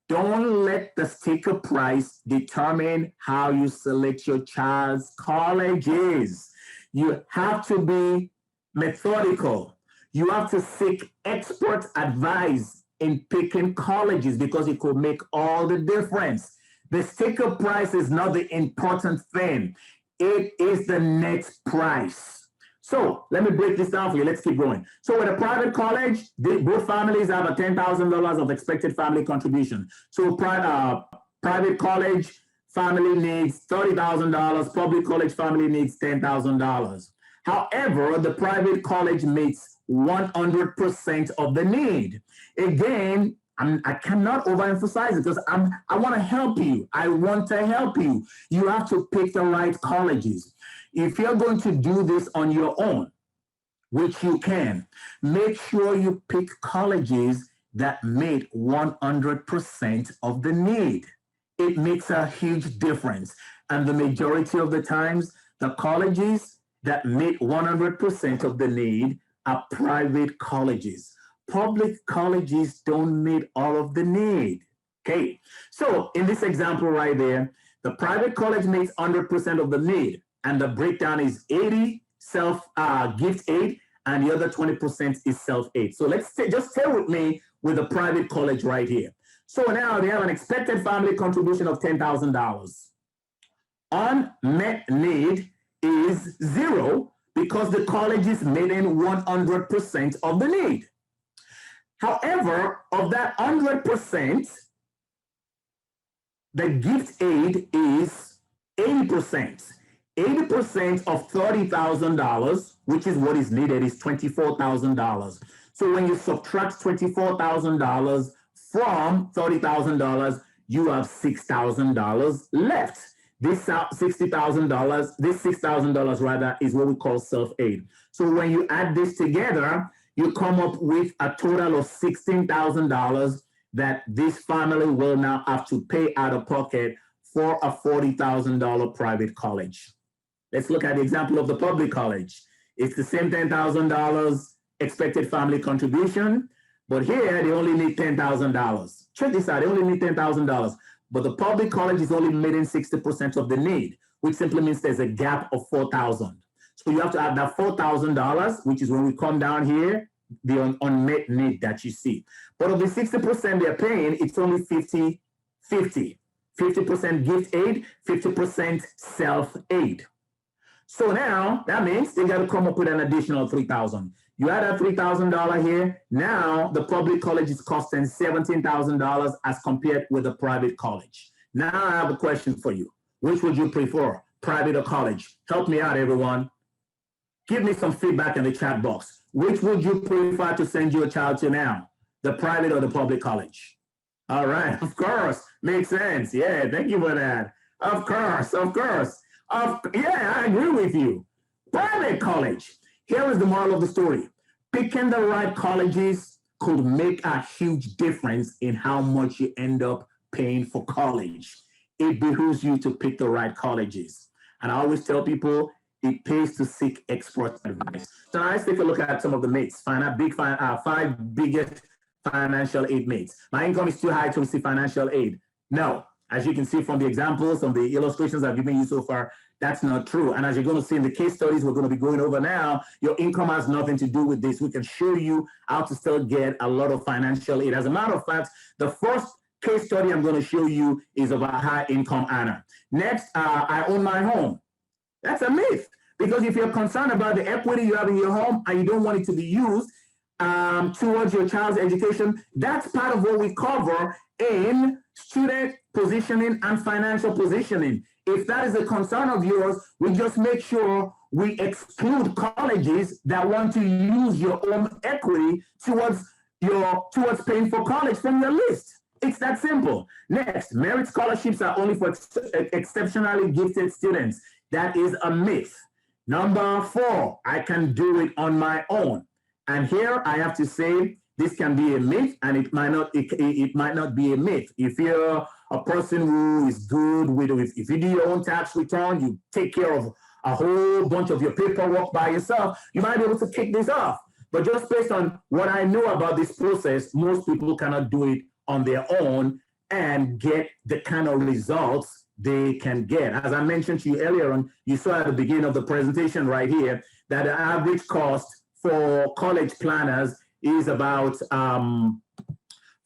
Don't let the sticker price determine how you select your child's colleges. You have to be methodical. You have to seek expert advice in picking colleges because it could make all the difference. The sticker price is not the important thing. It is the net price. So let me break this down for you. Let's keep going. So with a private college, both families have a $10,000 of expected family contribution. So private college family needs $30,000. Public college family needs $10,000. However, the private college meets 100% of the need. Again, I cannot overemphasize it because I want to help you. I want to help you. You have to pick the right colleges. If you're going to do this on your own, which you can, make sure you pick colleges that meet 100% of the need. It makes a huge difference. And the majority of the times, the colleges that meet 100% of the need are private colleges. Public colleges don't meet all of the need. Okay, so in this example right there, the private college meets 100% of the need, and the breakdown is 80 self gift aid, and the other 20% is self-aid. So let's just stay with me with the private college right here. So now they have an expected family contribution of $10,000. Unmet need is 0 because the college is meeting 100% of the need. However, of that 100%, the gift aid is 80%. 80% of $30,000, which is what is needed, is $24,000. So when you subtract $24,000 from $30,000, you have $6,000 left. This $60,000, this $6,000 rather, is what we call self-aid. So when you add this together, you come up with a total of $16,000 that this family will now have to pay out of pocket for a $40,000 private college. Let's look at the example of the public college. It's the same $10,000 expected family contribution, but here they only need $10,000. Check this out, they only need $10,000, but the public college is only meeting 60% of the need, which simply means there's a gap of $4,000. So you have to add that $4,000, which is when we come down here, the unmet need that you see. But of the 60% they're paying, it's only 50-50. 50% gift aid, 50% self-aid. So now that means they got to come up with an additional $3,000. You add that $3,000 here. Now the public college is costing $17,000 as compared with the private college. Now I have a question for you. Which would you prefer, private or college? Help me out, everyone. Give me some feedback in the chat box. Which would you prefer to send your child to now, the private or the public college? All right, of course, makes sense. Yeah, thank you for that. Of course. Yeah, I agree with you. Private college. Here is the moral of the story. Picking the right colleges could make a huge difference in how much you end up paying for college. It behooves you to pick the right colleges. And I always tell people, it pays to seek expert advice. So now let's take a look at some of the mates. Five biggest financial aid mates. My income is too high to receive financial aid. No, as you can see from the examples, from the illustrations I've given you so far, that's not true. And as you're going to see in the case studies we're going to be going over now, your income has nothing to do with this. We can show you how to still get a lot of financial aid. As a matter of fact, the first case study I'm going to show you is of a high income earner. Next, I own my home. That's a myth, because if you're concerned about the equity you have in your home and you don't want it to be used towards your child's education, that's part of what we cover in student positioning and financial positioning. If that is a concern of yours, we just make sure we exclude colleges that want to use your own equity towards paying for college from your list. It's that simple. Next, merit scholarships are only for exceptionally gifted students. That is a myth. Number 4, I can do it on my own. And here I have to say, this can be a myth, and it might not be a myth. If you're a person who is good with, if you do your own tax return, you take care of a whole bunch of your paperwork by yourself, you might be able to kick this off. But just based on what I know about this process, most people cannot do it on their own and get the kind of results they can get. As I mentioned to you earlier on, you saw at the beginning of the presentation right here that the average cost for college planners is about $4,000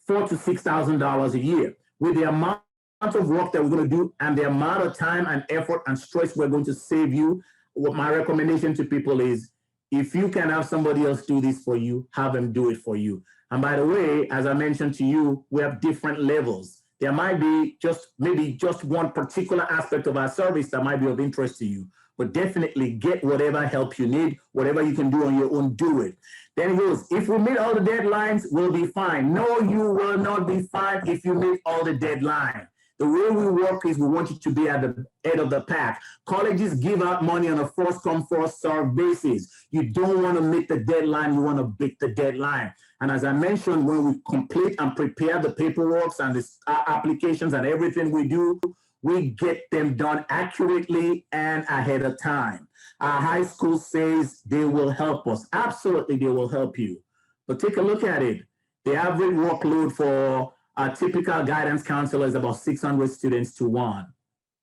to $6,000 a year. With the amount of work that we're going to do and the amount of time and effort and stress we're going to save you, what my recommendation to people is, if you can have somebody else do this for you, have them do it for you. And by the way, as I mentioned to you, we have different levels. There might be maybe just one particular aspect of our service that might be of interest to you, but definitely get whatever help you need, whatever you can do on your own, do it. Then it goes, if we meet all the deadlines, we'll be fine. No, you will not be fine if you meet all the deadlines. The way we work is we want you to be at the head of the pack. Colleges give out money on a first come, first served basis. You don't want to meet the deadline, you want to beat the deadline. And as I mentioned, when we complete and prepare the paperwork and the applications and everything we do, we get them done accurately and ahead of time. Our high school says they will help us. Absolutely, they will help you. But take a look at it. The average workload for a typical guidance counselor is about 600 students to one.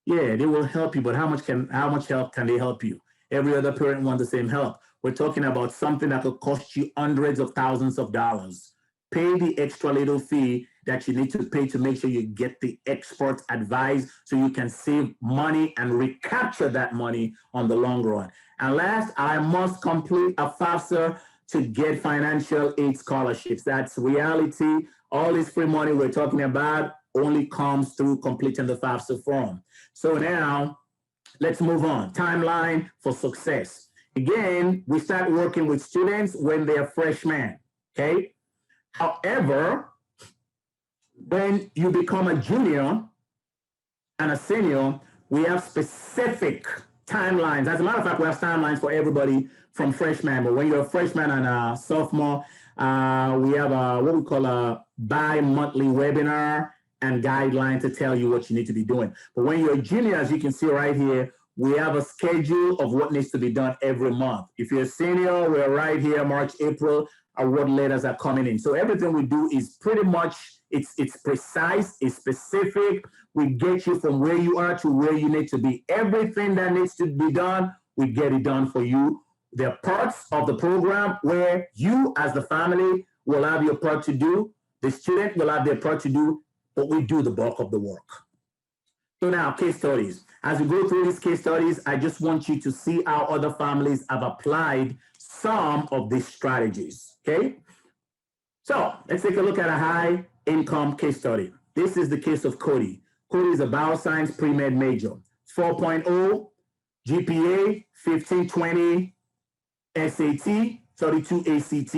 Yeah, they will help you, but how much help can they help you? Every other parent wants the same help. We're talking about something that could cost you hundreds of thousands of dollars. Pay the extra little fee that you need to pay to make sure you get the expert advice so you can save money and recapture that money on the long run. And last, I must complete a FAFSA to get financial aid scholarships. That's reality. All this free money we're talking about only comes through completing the FAFSA form. So now, let's move on. Timeline for success. Again, we start working with students when they're freshmen, okay? However, when you become a junior and a senior, we have specific timelines. As a matter of fact, we have timelines for everybody from freshman. But when you're a freshman and a sophomore, we have what we call a bi-monthly webinar and guideline to tell you what you need to be doing. But when you're a junior, as you can see right here, we have a schedule of what needs to be done every month. If you're a senior, we're right here, March, April, award letters are coming in. So everything we do is pretty much, it's precise, it's specific. We get you from where you are to where you need to be. Everything that needs to be done, we get it done for you. There are parts of the program where you as the family will have your part to do. The student will have their part to do, but we do the bulk of the work. So now, case studies. As we go through these case studies, I just want you to see how other families have applied some of these strategies, okay? So let's take a look at a high income case study. This is the case of Cody. Cody is a bioscience pre-med major, 4.0 GPA, 1520 SAT, 32 ACT.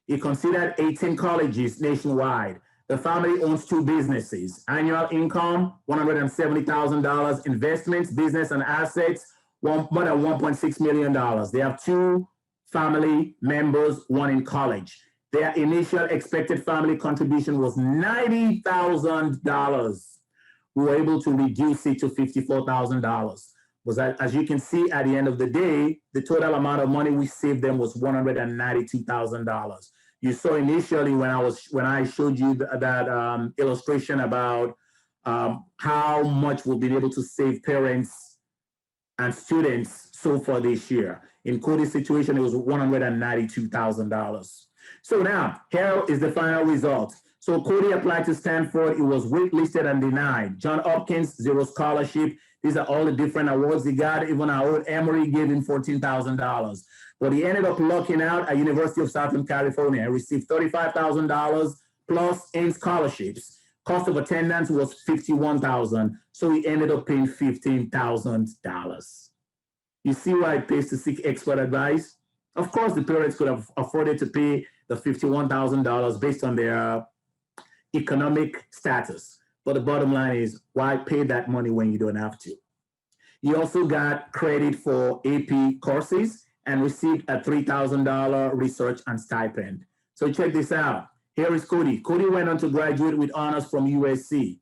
He considered 18 colleges nationwide. The family owns 2 businesses. Annual income, $170,000. Investments, business and assets, more than $1.6 million. They have 2 family members, 1 in college. Their initial expected family contribution was $90,000. We were able to reduce it to $54,000. As you can see, at the end of the day, the total amount of money we saved them was $192,000. You saw initially when I showed you that illustration about how much we've been able to save parents and students so far this year. In Cody's situation, it was $192,000. So now, here is the final result. So Cody applied to Stanford. He was waitlisted and denied. John Hopkins, 0 scholarship. These are all the different awards he got. Even our old Emory gave him $14,000. But he ended up lucking out at University of Southern California and received $35,000 plus in scholarships. Cost of attendance was $51,000. So he ended up paying $15,000. You see why it pays to seek expert advice? Of course, the parents could have afforded to pay the $51,000 based on their economic status. But the bottom line is, why pay that money when you don't have to? He also got credit for AP courses and received a $3,000 research and stipend. So check this out. Here is Cody. Cody went on to graduate with honors from USC.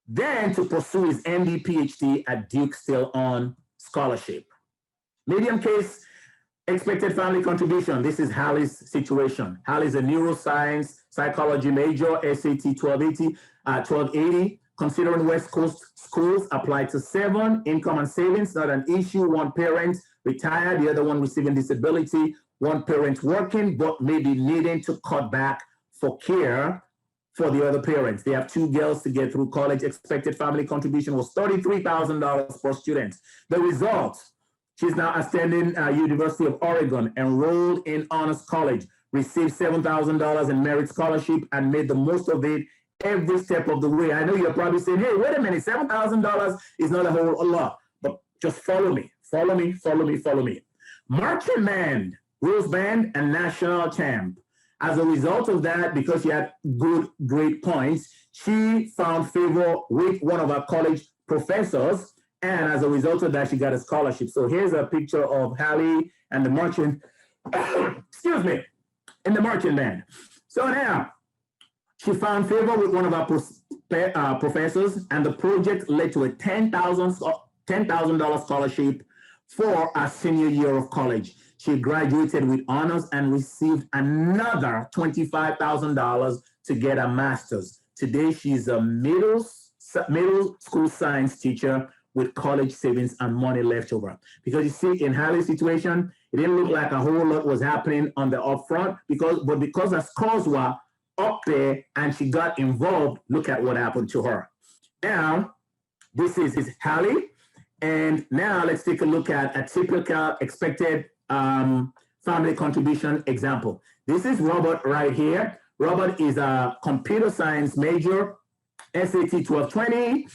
Then to pursue his MD PhD at Duke, still on scholarship. Medium case, expected family contribution. This is Hallie's situation. Hallie's a neuroscience psychology major, SAT 1280. Considering West Coast schools, applied to 7. Income and savings, not an issue. 1 parent retired, the other one receiving disability. 1 parent working, but maybe needing to cut back for care for the other parents. They have 2 girls to get through college. Expected family contribution was $33,000 per student. The result, she's now attending University of Oregon, enrolled in honors college, received $7,000 in merit scholarship, and made the most of it every step of the way. I know you're probably saying, hey, wait a minute, $7,000 is not a whole lot, but just follow me. Marching band, Rose Band, and national champ. As a result of that, because she had good grade points, she found favor with one of our college professors, and as a result of that, she got a scholarship. So here's a picture of Hallie and the marching, excuse me, in the marching band. So now, she found favor with one of our professors, and the project led to a $10,000 scholarship for her senior year of college. She graduated with honors and received another $25,000 to get a master's. Today, she's a middle school science teacher with college savings and money left over. Because you see, in Hallie's situation, it didn't look like a whole lot was happening on the upfront, because her scores were up there and she got involved, look at what happened to her. Now, this is Hallie. And now let's take a look at a typical expected family contribution example. This is Robert right here. Robert is a computer science major, SAT 1220,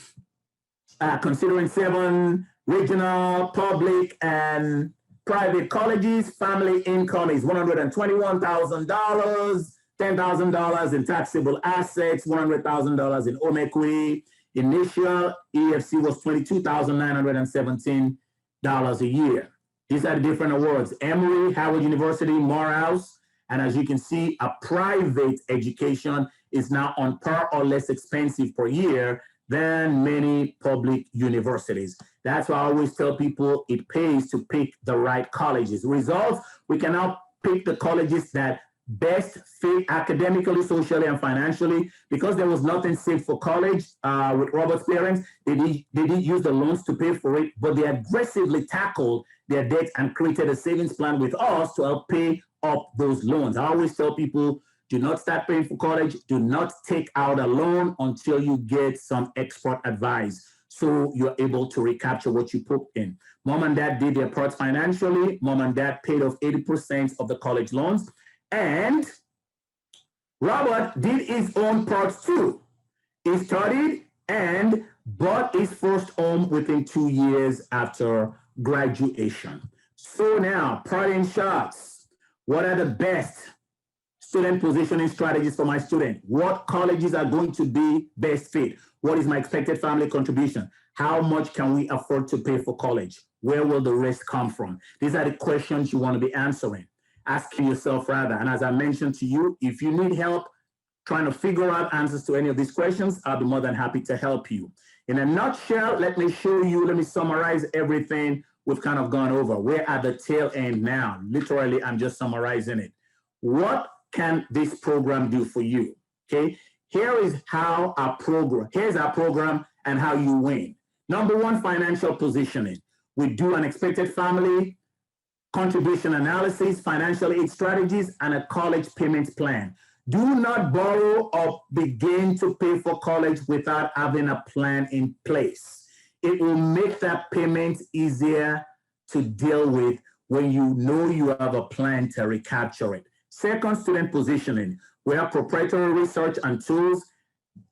considering 7 regional, public, and private colleges. Family income is $121,000, $10,000 in taxable assets, $100,000 in home equity. Initial EFC was $22,917 a year. These are the different awards. Emory, Howard University, Morehouse, and as you can see, a private education is now on par or less expensive per year than many public universities. That's why I always tell people it pays to pick the right colleges. Results, we can now pick the colleges that best fit academically, socially, and financially. Because there was nothing saved for college with Robert's parents, they did use the loans to pay for it, but they aggressively tackled their debt and created a savings plan with us to help pay up those loans. I always tell people, do not start paying for college. Do not take out a loan until you get some expert advice so you're able to recapture what you put in. Mom and dad did their part financially. Mom and dad paid off 80% of the college loans. And Robert did his own parts too. He studied and bought his first home within 2 years after graduation. So now, parting shots. What are the best student positioning strategies for my student? What colleges are going to be best fit? What is my expected family contribution? How much can we afford to pay for college? Where will the rest come from? These are the questions you want to be answering, asking yourself rather. And as I mentioned to you, if you need help trying to figure out answers to any of these questions, I'll be more than happy to help you. In a nutshell, let me summarize everything we've kind of gone over. We're at the tail end now. Literally, I'm just summarizing it. What can this program do for you? Okay, here's our program and how you win. Number one, financial positioning. We do an expected family contribution analysis, financial aid strategies, and a college payments plan. Do not borrow or begin to pay for college without having a plan in place. It will make that payment easier to deal with when you know you have a plan to recapture it. Second, student positioning. We have proprietary research and tools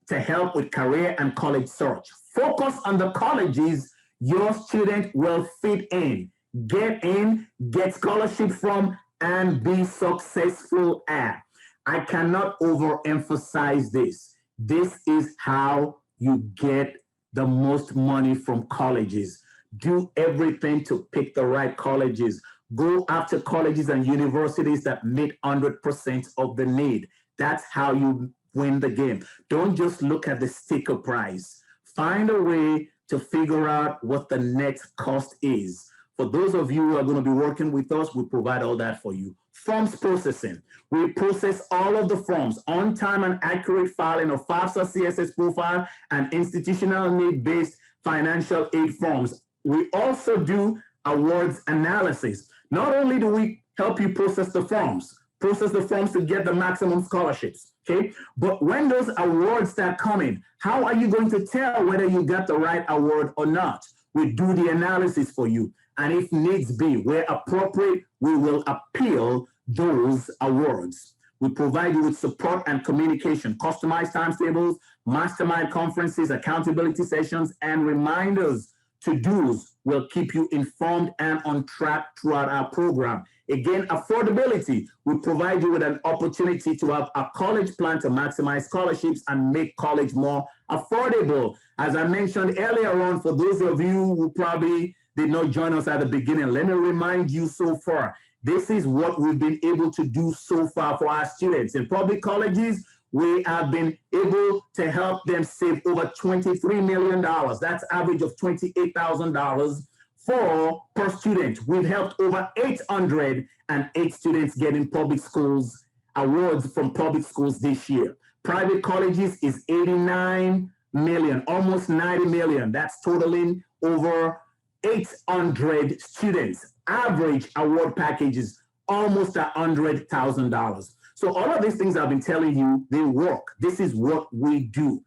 to help with career and college search. Focus on the colleges your student will fit in, get scholarship from, and be successful at. I cannot overemphasize this. This is how you get the most money from colleges. Do everything to pick the right colleges. Go after colleges and universities that meet 100% of the need. That's how you win the game. Don't just look at the sticker price. Find a way to figure out what the net cost is. For those of you who are going to be working with us, we provide all that for you. Forms processing. We process all of the forms, on time and accurate filing of FAFSA, CSS profile, and institutional need-based financial aid forms. We also do awards analysis. Not only do we help you process the forms to get the maximum scholarships, okay? But when those awards start coming, how are you going to tell whether you got the right award or not? We do the analysis for you. And if needs be, where appropriate, we will appeal those awards. We provide you with support and communication, customized timetables, mastermind conferences, accountability sessions, and reminders. To-dos will keep you informed and on track throughout our program. Again, affordability. We provide you with an opportunity to have a college plan to maximize scholarships and make college more affordable. As I mentioned earlier on, for those of you who probably did not join us at the beginning, let me remind you so far, this is what we've been able to do so far for our students. In public colleges, we have been able to help them save over $23 million. That's average of $28,000 per student. We've helped over 808 students getting public schools awards from public schools this year. Private colleges is 89 million, almost 90 million. That's totaling over 800 students. Average award package is almost $100,000. So all of these things I've been telling you, they work. This is what we do.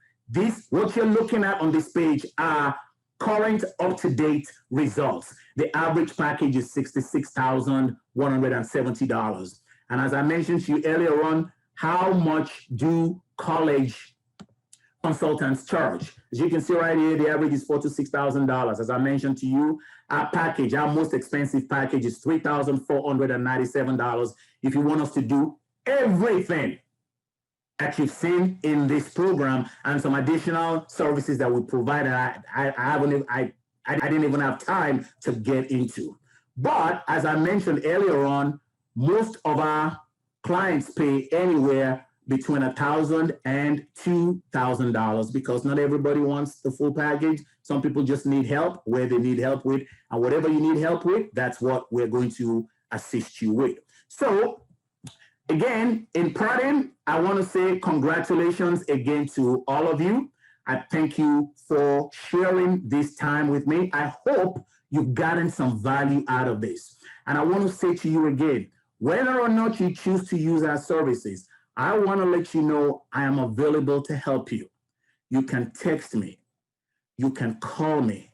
What you're looking at on this page are current up-to-date results. The average package is $66,170. And as I mentioned to you earlier on, how much do college consultants charge? As you can see right here, the average is $4,000 to $6,000. As I mentioned to you, our package, our most expensive package is $3,497. If you want us to do everything that you've seen in this program and some additional services that we provide, I didn't even have time to get into. But as I mentioned earlier on, most of our clients pay anywhere between $1,000 and $2,000 because not everybody wants the full package. Some people just need help where they need help with, and whatever you need help with, that's what we're going to assist you with. So again, in parting, I want to say congratulations again to all of you. I thank you for sharing this time with me. I hope you've gotten some value out of this. And I want to say to you again, whether or not you choose to use our services, I want to let you know I am available to help you. You can text me. You can call me.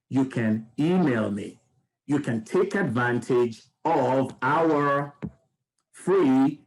You can email me. You can take advantage of our free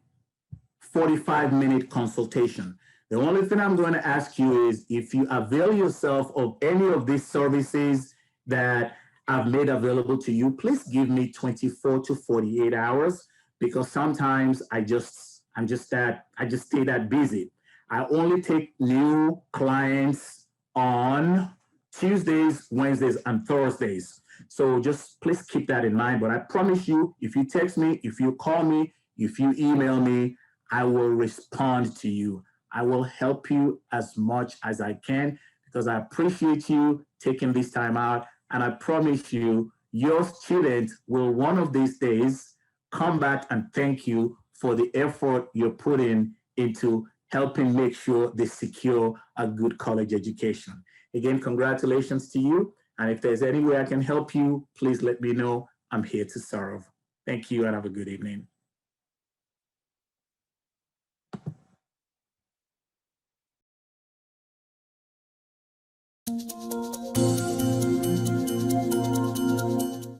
45-minute consultation. The only thing I'm going to ask you is if you avail yourself of any of these services that I've made available to you, please give me 24 to 48 hours because sometimes I just stay that busy. I only take new clients on Tuesdays, Wednesdays, and Thursdays. So just please keep that in mind. But I promise you, if you text me, if you call me, if you email me, I will respond to you. I will help you as much as I can because I appreciate you taking this time out. And I promise you, your student will one of these days come back and thank you for the effort you're putting into helping make sure they secure a good college education. Again, congratulations to you. And if there's any way I can help you, please let me know. I'm here to serve. Thank you and have a good evening.